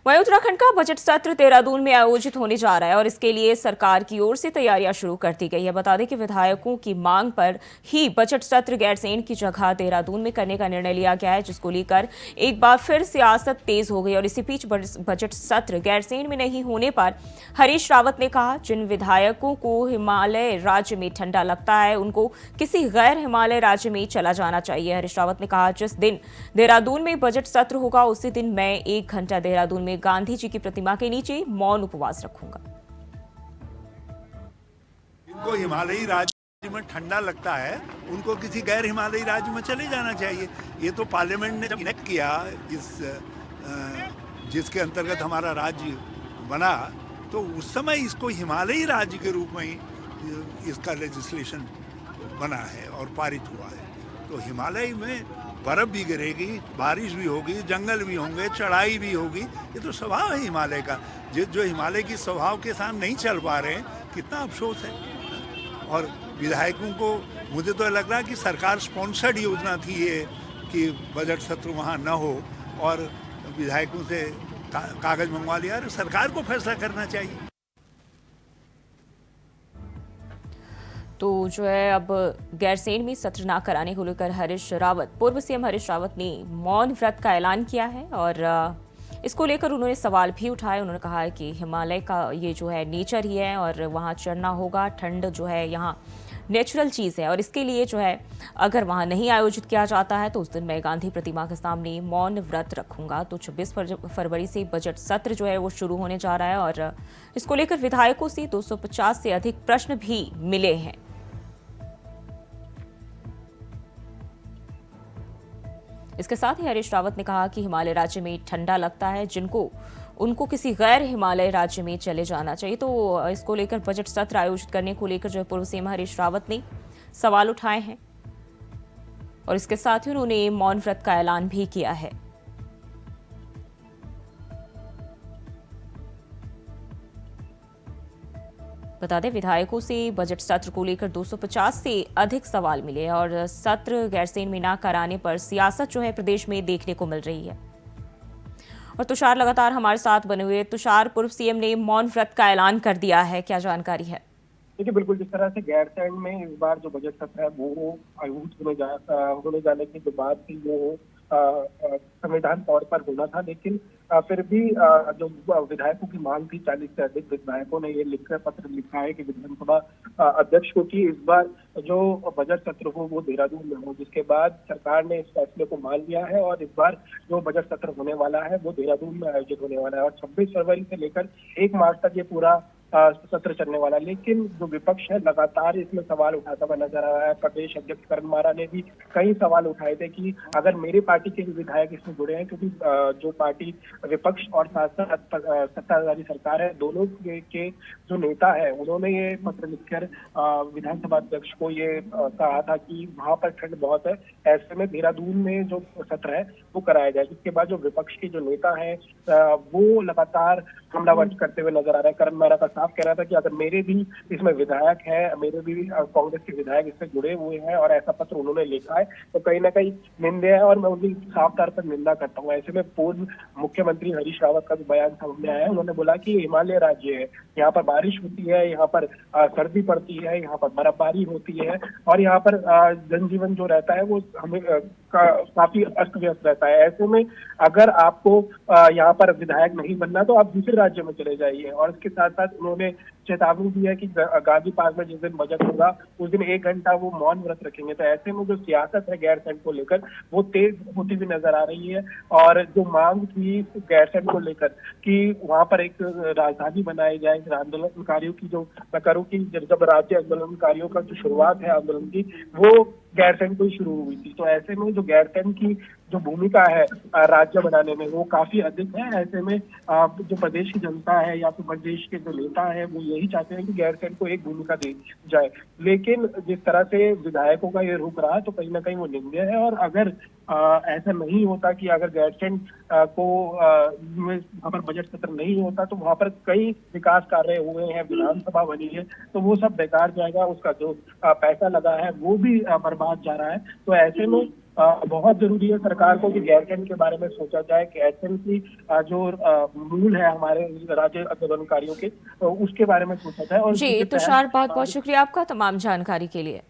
वहीं उत्तराखंड का बजट सत्र देहरादून में आयोजित होने जा रहा है और इसके लिए सरकार की ओर से तैयारियां शुरू कर दी गई है। बता दें कि विधायकों की मांग पर ही बजट सत्र गैरसैंण की जगह देहरादून में करने का निर्णय लिया गया है, जिसको लेकर एक बार फिर सियासत तेज हो गई। और इसी बीच बजट सत्र गैरसैंण में नहीं होने पर हरीश रावत ने कहा, जिन विधायकों को हिमालय राज्य में ठंडा लगता है उनको किसी गैर हिमालय राज्य में चला जाना चाहिए। हरीश रावत ने कहा, जिस दिन देहरादून में बजट सत्र होगा उसी दिन मैं 1 घंटा देहरादून में गांधी जी की प्रतिमा के नीचे मौन उपवास रखूंगा। जिनको हिमालयी राज्य में ठंडा लगता है उनको किसी गैर हिमालयी राज्य में चले जाना चाहिए। ये तो पार्लियामेंट ने जब इनेक्ट किया जिसके अंतर्गत हमारा राज्य बना, तो उस समय इसको हिमालयी राज्य के रूप में ही इसका लेजिस्लेशन बना है और पारित हुआ है। तो हिमालय में बर्फ भी गिरेगी, बारिश भी होगी, जंगल भी होंगे, चढ़ाई भी होगी। ये तो स्वभाव है हिमालय का। जो हिमालय की स्वभाव के साथ नहीं चल पा रहे हैं, कितना अफसोस है। और विधायकों को मुझे तो लग रहा है कि सरकार स्पॉन्सर्ड योजना थी ये कि बजट सत्र वहाँ न हो, और विधायकों से कागज मंगवा लिया। सरकार को फैसला करना चाहिए। तो जो है अब गैरसैंण में सत्र ना कराने को लेकर पूर्व सीएम हरीश रावत ने मौन व्रत का ऐलान किया है और इसको लेकर उन्होंने सवाल भी उठाए। उन्होंने कहा है कि हिमालय का ये जो है नेचर ही है और वहाँ चढ़ना होगा। ठंड जो है यहाँ नेचुरल चीज़ है और इसके लिए जो है अगर वहाँ नहीं आयोजित किया जाता है तो उस दिन मैं गांधी प्रतिमा के सामने मौन व्रत रखूंगा। तो 26 फरवरी से बजट सत्र जो है वो शुरू होने जा रहा है और इसको लेकर विधायकों से 250 से अधिक प्रश्न भी मिले हैं। इसके साथ ही हरीश रावत ने कहा कि हिमालय राज्य में ठंडा लगता है, उनको किसी गैर हिमालय राज्य में चले जाना चाहिए। तो इसको लेकर बजट सत्र आयोजित करने को लेकर जो पूर्व सीएम हरीश रावत ने सवाल उठाए हैं और इसके साथ ही उन्होंने मौन व्रत का ऐलान भी किया है। बता दें, विधायकों से बजट सत्र को लेकर 250 से अधिक सवाल मिले और सत्र गैरसैंण में न कराने पर सियासत जो है प्रदेश में देखने को मिल रही है। और तुषार लगातार हमारे साथ बने हुए। तुषार, पूर्व सीएम ने मौन व्रत का ऐलान कर दिया है, क्या जानकारी है? देखिए, बिल्कुल जिस तरह से गैरसैंण में इस बार जो बजट सत्र है वो आयोजित होने जाने की जो बात थी वो संविधान तौर पर होना था, लेकिन फिर भी जो विधायकों की मांग थी, 40 से अधिक विधायकों ने ये लिखकर पत्र लिखा है कि विधानसभा अध्यक्ष को कि इस बार जो बजट सत्र हो वो देहरादून में हो, जिसके बाद सरकार ने इस फैसले को मान लिया है और इस बार जो बजट सत्र होने वाला है वो देहरादून में आयोजित होने वाला है और 26 फरवरी से लेकर 1 मार्च तक ये पूरा सत्र चलने वाला। लेकिन जो विपक्ष है लगातार इसमें सवाल उठाता हुआ नजर आ रहा है। प्रदेश अध्यक्ष करण मारा ने भी कई सवाल उठाए थे कि अगर मेरे पार्टी के विधायक इसमें जुड़े हैं, क्योंकि जो पार्टी विपक्ष और साथ साथ सत्ताधारी सरकार है, दोनों के जो नेता है उन्होंने ये पत्र लिखकर विधानसभा अध्यक्ष को ये कहा था कि वहां पर ठंड बहुत है, ऐसे में देहरादून में जो सत्र है वो कराया जाए। जिसके बाद जो विपक्ष के जो नेता है वो लगातार हमलावर करते हुए नजर आ रहे हैं। करण मारा का साफ कह रहा था कि अगर मेरे भी इसमें विधायक है, मेरे भी कांग्रेस के विधायक इससे जुड़े हुए हैं और ऐसा पत्र उन्होंने लिखा है तो कहीं ना कहीं निंदे है और मैं उनकी साफ तौर पर निंदा करता हूँ। ऐसे में पूर्व मुख्यमंत्री हरीश रावत का भी बयान सामने आया है। उन्होंने बोला कि हिमालय राज्य है, यहाँ पर बारिश होती है, यहाँ पर सर्दी पड़ती है, यहाँ पर बर्फबारी होती है और यहाँ पर जनजीवन जो रहता है वो हमें काफी अस्त व्यस्त रहता है। ऐसे में अगर आपको यहाँ पर विधायक नहीं बनना तो आप दूसरे राज्य में चले जाइए। और इसके साथ साथ उन्होंने चेतावनी दी है कि गांधी पार्क में जिस दिन बजट होगा उस दिन 1 घंटा वो मौन व्रत रखेंगे। तो ऐसे में जो सियासत है गैरसैंण को लेकर वो तेज होती हुई नजर आ रही है और जो मांग थी गैरसैंण को लेकर कि वहां पर एक राजधानी बनाई जाए, आंदोलनकारियों की जो मैं करूँ की जब राज्य आंदोलनकारियों का जो शुरुआत है आंदोलन की वो गैरसैंण को ही शुरू हुई थी। तो ऐसे में जो गैरसैंण की जो भूमिका है राज्य बनाने में वो काफी अधिक है। ऐसे में जो प्रदेश की जनता है या फिर प्रदेश के जो नेता है वो यही चाहते हैं कि गैरसैंण को एक भूमिका दी जाए, लेकिन जिस तरह से विधायकों का ये रुख रहा तो कहीं ना कहीं वो निंदनीय है। और अगर ऐसा नहीं होता कि अगर गैरसैंण को वहां पर बजट सत्र नहीं होता तो वहां पर कई विकास कार्य हुए हैं, विधानसभा बनी है, तो वो सब बेकार जाएगा, उसका जो पैसा लगा है वो भी बर्बाद जा रहा है। तो ऐसे में बहुत जरूरी है सरकार को कि गैरसैंण के बारे में सोचा जाए। गैरसैंण की जो मूल है हमारे राज्य आंदोलनकारियों के, उसके बारे में सोचा जाए। और जी तुषार, बहुत बहुत शुक्रिया आपका तमाम जानकारी के लिए।